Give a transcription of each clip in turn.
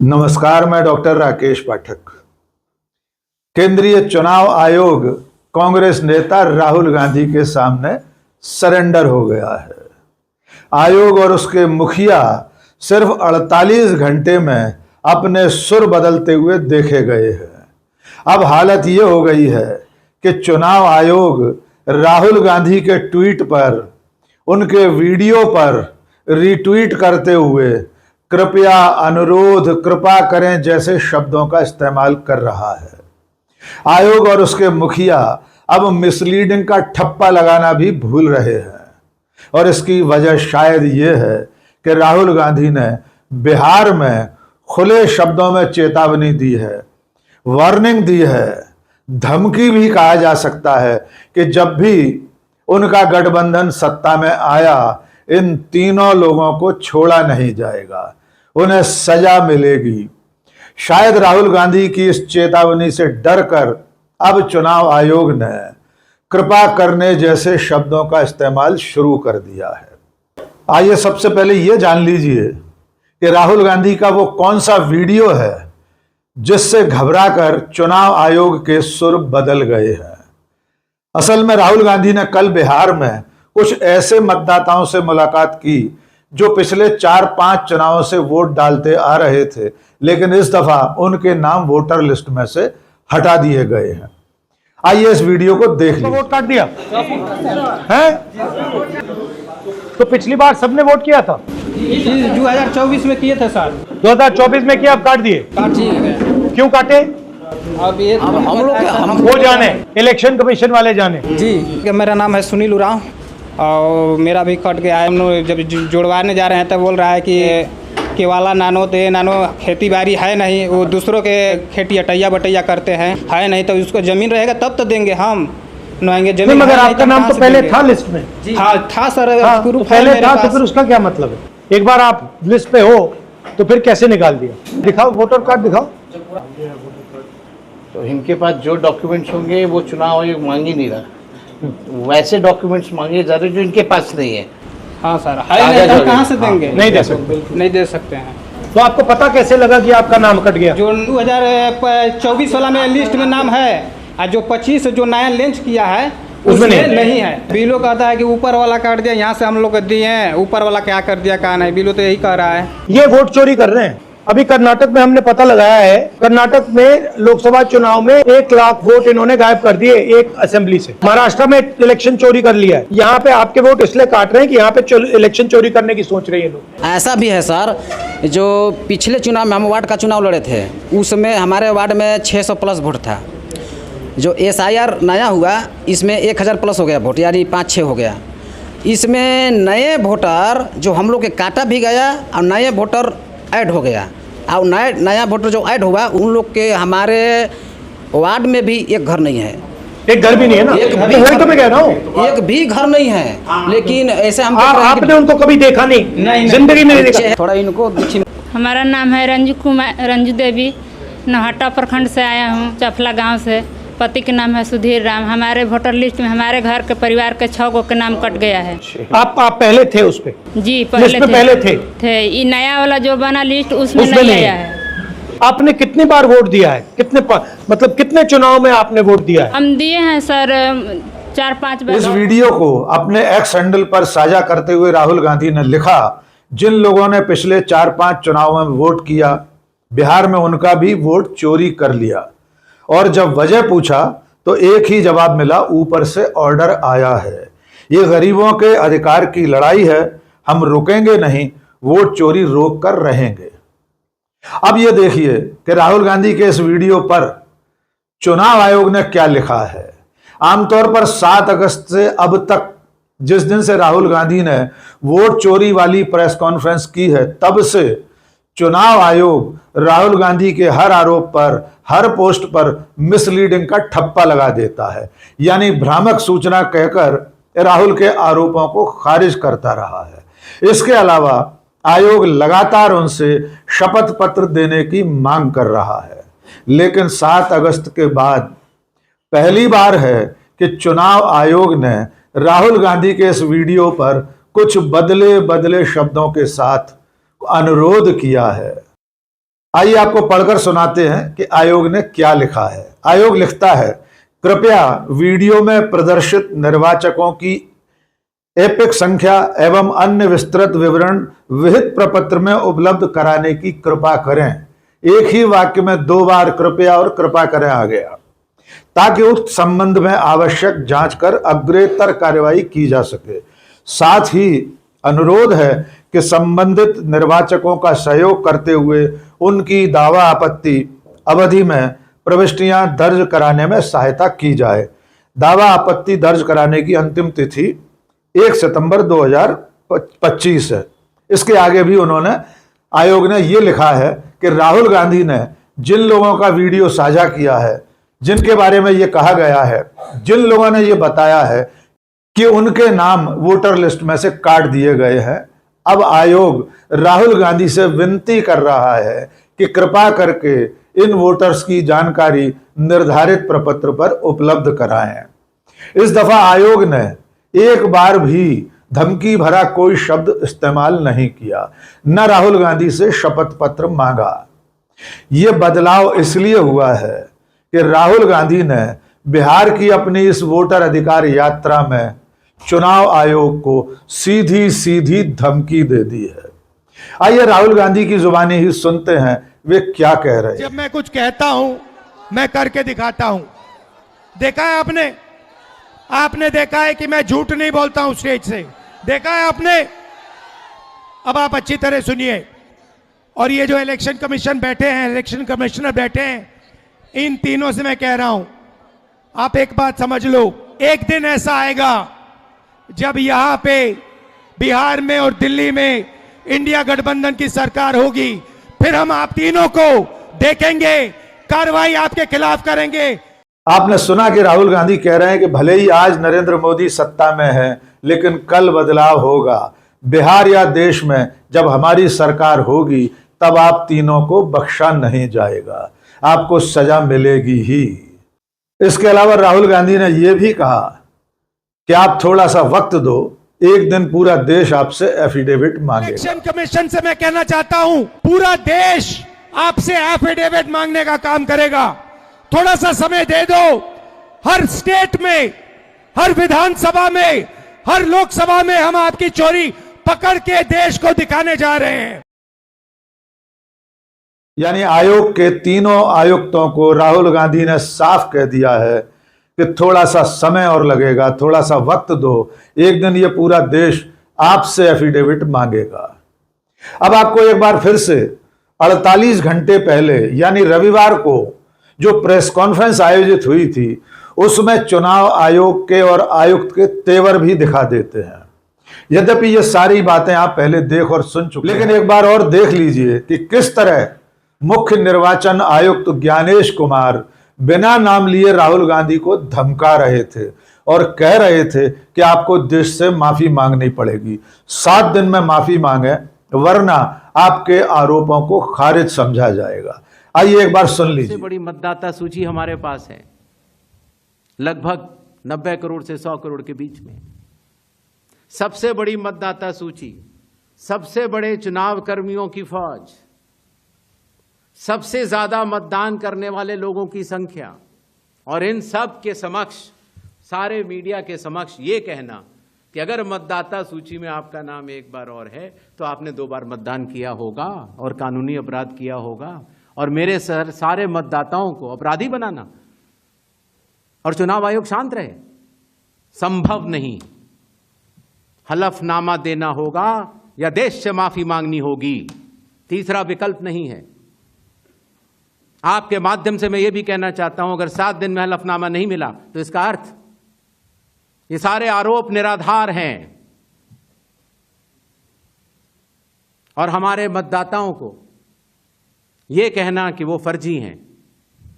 नमस्कार, मैं डॉक्टर राकेश पाठक। केंद्रीय चुनाव आयोग कांग्रेस नेता राहुल गांधी के सामने सरेंडर हो गया है। आयोग और उसके मुखिया सिर्फ 48 घंटे में अपने सुर बदलते हुए देखे गए हैं। अब हालत ये हो गई है कि चुनाव आयोग राहुल गांधी के ट्वीट पर, उनके वीडियो पर रीट्वीट करते हुए कृपया, अनुरोध, कृपा करें जैसे शब्दों का इस्तेमाल कर रहा है। आयोग और उसके मुखिया अब मिसलीडिंग का ठप्पा लगाना भी भूल रहे हैं और इसकी वजह शायद ये है कि राहुल गांधी ने बिहार में खुले शब्दों में चेतावनी दी है, वार्निंग दी है, धमकी भी कहा जा सकता है कि जब भी उनका गठबंधन सत्ता में आया, इन तीनों लोगों को छोड़ा नहीं जाएगा, उन्हें सजा मिलेगी। शायद राहुल गांधी की इस चेतावनी से डरकर अब चुनाव आयोग ने कृपा करने जैसे शब्दों का इस्तेमाल शुरू कर दिया है। आइए सबसे पहले यह जान लीजिए कि राहुल गांधी का वो कौन सा वीडियो है जिससे घबराकर चुनाव आयोग के सुर बदल गए हैं। असल में राहुल गांधी ने कल बिहार में कुछ ऐसे मतदाताओं से मुलाकात की जो पिछले 4-5 चुनावों से वोट डालते आ रहे थे, लेकिन इस दफा उनके नाम वोटर लिस्ट में से हटा दिए गए हैं। आइए इस वीडियो को देख लीजिए। वोट काट दिया है तो पिछली बार सबने वोट किया था। 2024 में किए थे सर। 2024 में किया, अब काट दिए। क्यों काटे? अब हम वो जाने, इलेक्शन कमीशन वाले जाने। जी, मेरा नाम है सुनील उरांव और मेरा भी कट गया है। हम लोग जब जुड़वाने जा रहे हैं तब बोल रहा है कि केवाला नानो ते नानो खेती बाड़ी है नहीं, वो दूसरों के खेती अटैया बटैया करते हैं, है नहीं तो उसको जमीन रहेगा तब तो देंगे हम नहाएंगे जमीन। मगर आपका नाम तो पहले था लिस्ट में। था सर। तो पहले था तो फिर उसका क्या मतलब है? एक बार आप लिस्ट पे हो तो फिर कैसे निकाल दिया? दिखाओ, वोटर कार्ड दिखाओ। तो इनके पास जो डॉक्यूमेंट्स होंगे वो चुनाव आयोग मांग ही नहीं रहा, वैसे डॉक्यूमेंट्स मांगे जा रहे जो इनके पास नहीं है। हाँ सर, है नहीं तो कहाँ से देंगे? नहीं दे सकते, नहीं दे सकते हैं। तो आपको पता कैसे लगा कि आपका नाम कट गया? जो 2024 वाला में लिस्ट में नाम है और जो 25 जो नया लॉन्च किया है उसमें नहीं है। बीलो कहता है कि ऊपर वाला काट दिया, यहाँ से हम लोग दिए हैं, ऊपर वाला क्या कर दिया कहा नहीं। बीलो तो यही कह रहा है। ये वोट चोरी कर रहे हैं। अभी कर्नाटक में हमने पता लगाया है, कर्नाटक में लोकसभा चुनाव में 1 लाख वोट इन्होंने गायब कर दिए एक असेंबली से। महाराष्ट्र में इलेक्शन चोरी कर लिया है। यहाँ पे आपके वोट इसलिए काट रहे हैं कि यहाँ पे इलेक्शन चोरी करने की सोच रही है लोग। ऐसा भी है सर, जो पिछले चुनाव में हम वार्ड का चुनाव लड़े थे उसमें हमारे वार्ड में 600 प्लस वोट था। जो SIR नया हुआ इसमें 1000 प्लस हो गया वोट, यानी 5-6 हो गया। इसमें नए वोटर जो हम लोग के काटा भी गया और नए वोटर ऐड हो गया और नया वोटर जो ऐड हुआ उन लोग के हमारे वार्ड में भी एक घर नहीं है। एक घर भी नहीं है ना? एक भी घर नहीं है। लेकिन ऐसे हम आपने उनको कभी देखा नहीं, जिंदगी में नहीं देखा। थोड़ा इनको देखिए। हमारा नाम है रंजू देवी, नौहट्टा प्रखंड से आया हूँ, चफला गांव से। पति के नाम है सुधीर राम। हमारे वोटर लिस्ट में हमारे घर के परिवार के 6 गो के नाम कट गया है। आप पहले थे उस पे? जी पहले थे। ये नया वाला जो बना लिस्ट उसमें नहीं आया है। आपने कितनी बार वोट दिया है? मतलब कितने चुनाव में आपने वोट दिया है? हम दिए हैं सर 4-5 बार। इस वीडियो को अपने एक्स हैंडल पर साझा करते हुए राहुल गांधी ने लिखा, जिन लोगों ने पिछले 4-5 चुनाव में वोट किया, बिहार में उनका भी वोट चोरी कर लिया। और जब वजह पूछा तो एक ही जवाब मिला, ऊपर से ऑर्डर आया है। ये गरीबों के अधिकार की लड़ाई है, हम रुकेंगे नहीं, वोट चोरी रोक कर रहेंगे। अब ये देखिए कि राहुल गांधी के इस वीडियो पर चुनाव आयोग ने क्या लिखा है। आमतौर पर 7 अगस्त से अब तक, जिस दिन से राहुल गांधी ने वोट चोरी वाली प्रेस कॉन्फ्रेंस की है, तब से चुनाव आयोग राहुल गांधी के हर आरोप पर, हर पोस्ट पर मिसलीडिंग का ठप्पा लगा देता है, यानी भ्रामक सूचना कहकर राहुल के आरोपों को खारिज करता रहा है। इसके अलावा आयोग लगातार उनसे शपथ पत्र देने की मांग कर रहा है, लेकिन 7 अगस्त के बाद पहली बार है कि चुनाव आयोग ने राहुल गांधी के इस वीडियो पर कुछ बदले शब्दों के साथ अनुरोध किया है। आइए आपको पढ़कर सुनाते हैं कि आयोग ने क्या लिखा है। आयोग लिखता है, कृपया वीडियो में प्रदर्शित निर्वाचकों की एपिक संख्या एवं अन्य विस्तृत विवरण विहित प्रपत्र में उपलब्ध कराने की कृपा करें। एक ही वाक्य में 2 बार कृपया और कृपा करें आ गया, ताकि उस संबंध में आवश्यक जांच कर अग्रेतर कार्यवाही की जा सके। साथ ही अनुरोध है कि संबंधित निर्वाचकों का सहयोग करते हुए उनकी दावा आपत्ति अवधि में प्रविष्टियां दर्ज कराने में सहायता की जाए। दावा आपत्ति दर्ज कराने की अंतिम तिथि 1 सितंबर 2025 है। इसके आगे भी आयोग ने यह लिखा है कि राहुल गांधी ने जिन लोगों का वीडियो साझा किया है, जिनके बारे में यह कहा गया है, जिन लोगों ने यह बताया है कि उनके नाम वोटर लिस्ट में से काट दिए गए हैं, अब आयोग राहुल गांधी से विनती कर रहा है कि कृपा करके इन वोटर्स की जानकारी निर्धारित प्रपत्र पर उपलब्ध कराएं। इस दफा आयोग ने एक बार भी धमकी भरा कोई शब्द इस्तेमाल नहीं किया, न राहुल गांधी से शपथ पत्र मांगा। यह बदलाव इसलिए हुआ है कि राहुल गांधी ने बिहार की अपनी इस वोटर अधिकार यात्रा में चुनाव आयोग को सीधी सीधी धमकी दे दी है। आइए राहुल गांधी की जुबानी ही सुनते हैं वे क्या कह रहे हैं। जब मैं कुछ कहता हूं मैं करके दिखाता हूं। देखा है आपने देखा है कि मैं झूठ नहीं बोलता हूं स्टेज से, देखा है आपने। अब आप अच्छी तरह सुनिए। और ये जो इलेक्शन कमीशन बैठे हैं, इलेक्शन कमिश्नर बैठे हैं, इन तीनों से मैं कह रहा हूं, आप एक बात समझ लो, एक दिन ऐसा आएगा जब यहां पे बिहार में और दिल्ली में इंडिया गठबंधन की सरकार होगी, फिर हम आप तीनों को देखेंगे, कार्रवाई आपके खिलाफ करेंगे। आपने सुना कि राहुल गांधी कह रहे हैं कि भले ही आज नरेंद्र मोदी सत्ता में है, लेकिन कल बदलाव होगा। बिहार या देश में जब हमारी सरकार होगी, तब आप तीनों को बख्शा नहीं जाएगा, आपको सजा मिलेगी ही। इसके अलावा राहुल गांधी ने यह भी कहा कि आप थोड़ा सा वक्त दो, एक दिन पूरा देश आपसे एफिडेविट मांगेगा। इलेक्शन कमीशन से मैं कहना चाहता हूं, पूरा देश आपसे एफिडेविट मांगने का काम करेगा। थोड़ा सा समय दे दो। हर स्टेट में, हर विधानसभा में, हर लोकसभा में हम आपकी चोरी पकड़ के देश को दिखाने जा रहे हैं। यानी आयोग के तीनों आयुक्तों को राहुल गांधी ने साफ कह दिया है कि थोड़ा सा समय और लगेगा, थोड़ा सा वक्त दो, एक दिन ये पूरा देश आपसे एफिडेविट मांगेगा। अब आपको एक बार फिर से 48 घंटे पहले यानी रविवार को जो प्रेस कॉन्फ्रेंस आयोजित हुई थी, उसमें चुनाव आयोग के और आयुक्त के तेवर भी दिखा देते हैं। यद्यपि ये सारी बातें आप पहले देख और सुन चुके हैं, लेकिन एक बार और देख लीजिए कि किस तरह मुख्य निर्वाचन आयुक्त ज्ञानेश कुमार बिना नाम लिए राहुल गांधी को धमका रहे थे और कह रहे थे कि आपको देश से माफी मांगनी पड़ेगी, 7 दिन में माफी मांगे, वरना आपके आरोपों को खारिज समझा जाएगा। आइए एक बार सुन लीजिए। सबसे बड़ी मतदाता सूची हमारे पास है, लगभग 90 करोड़ से 100 करोड़ के बीच में। सबसे बड़ी मतदाता सूची, सबसे बड़े चुनाव कर्मियों की फौज, सबसे ज्यादा मतदान करने वाले लोगों की संख्या, और इन सब के समक्ष, सारे मीडिया के समक्ष ये कहना कि अगर मतदाता सूची में आपका नाम एक बार और है तो आपने 2 बार मतदान किया होगा और कानूनी अपराध किया होगा, और मेरे सारे मतदाताओं को अपराधी बनाना और चुनाव आयोग शांत रहे, संभव नहीं। हलफनामा देना होगा या देश से माफी मांगनी होगी, तीसरा विकल्प नहीं है। आपके माध्यम से मैं यह भी कहना चाहता हूं, अगर 7 दिन में हलफनामा नहीं मिला तो इसका अर्थ ये सारे आरोप निराधार हैं और हमारे मतदाताओं को यह कहना कि वो फर्जी हैं,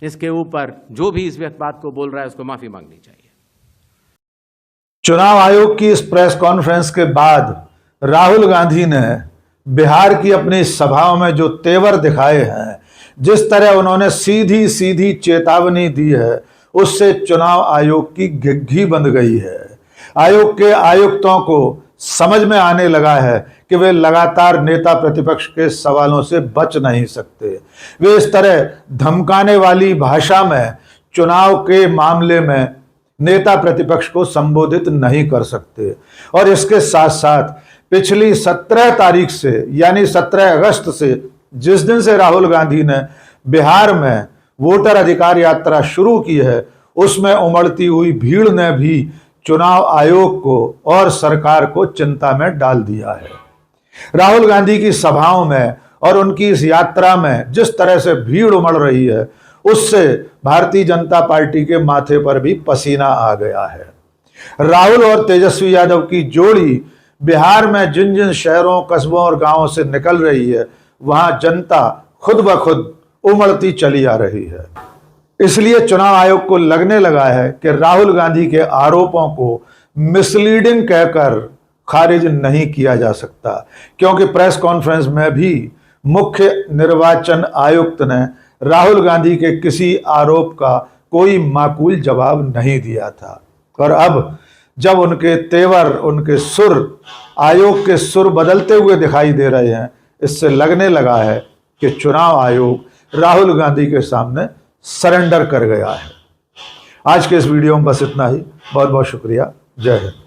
इसके ऊपर जो भी इस बात को बोल रहा है उसको माफी मांगनी चाहिए। चुनाव आयोग की इस प्रेस कॉन्फ्रेंस के बाद राहुल गांधी ने बिहार की अपनी सभाओं में जो तेवर दिखाए हैं, जिस तरह उन्होंने सीधी सीधी चेतावनी दी है, उससे चुनाव आयोग की घिघी बंध गई है। आयोग के आयुक्तों को समझ में आने लगा है कि वे लगातार नेता प्रतिपक्ष के सवालों से बच नहीं सकते। वे इस तरह धमकाने वाली भाषा में चुनाव के मामले में नेता प्रतिपक्ष को संबोधित नहीं कर सकते। और इसके साथ साथ पिछली 17 तारीख से यानी 17 अगस्त से जिस दिन से राहुल गांधी ने बिहार में वोटर अधिकार यात्रा शुरू की है, उसमें उमड़ती हुई भीड़ ने भी चुनाव आयोग को और सरकार को चिंता में डाल दिया है। राहुल गांधी की सभाओं में और उनकी इस यात्रा में जिस तरह से भीड़ उमड़ रही है, उससे भारतीय जनता पार्टी के माथे पर भी पसीना आ गया है। राहुल और तेजस्वी यादव की जोड़ी बिहार में जिन जिन शहरों, कस्बों और गांवों से निकल रही है, वहां जनता खुद ब खुद उमड़ती चली आ रही है। इसलिए चुनाव आयोग को लगने लगा है कि राहुल गांधी के आरोपों को मिसलीडिंग कहकर खारिज नहीं किया जा सकता, क्योंकि प्रेस कॉन्फ्रेंस में भी मुख्य निर्वाचन आयुक्त ने राहुल गांधी के किसी आरोप का कोई माकूल जवाब नहीं दिया था। और अब जब उनके तेवर, उनके सुर, आयोग के सुर बदलते हुए दिखाई दे रहे हैं, इससे लगने लगा है कि चुनाव आयोग राहुल गांधी के सामने सरेंडर कर गया है। आज के इस वीडियो में बस इतना ही। बहुत बहुत शुक्रिया। जय हिंद।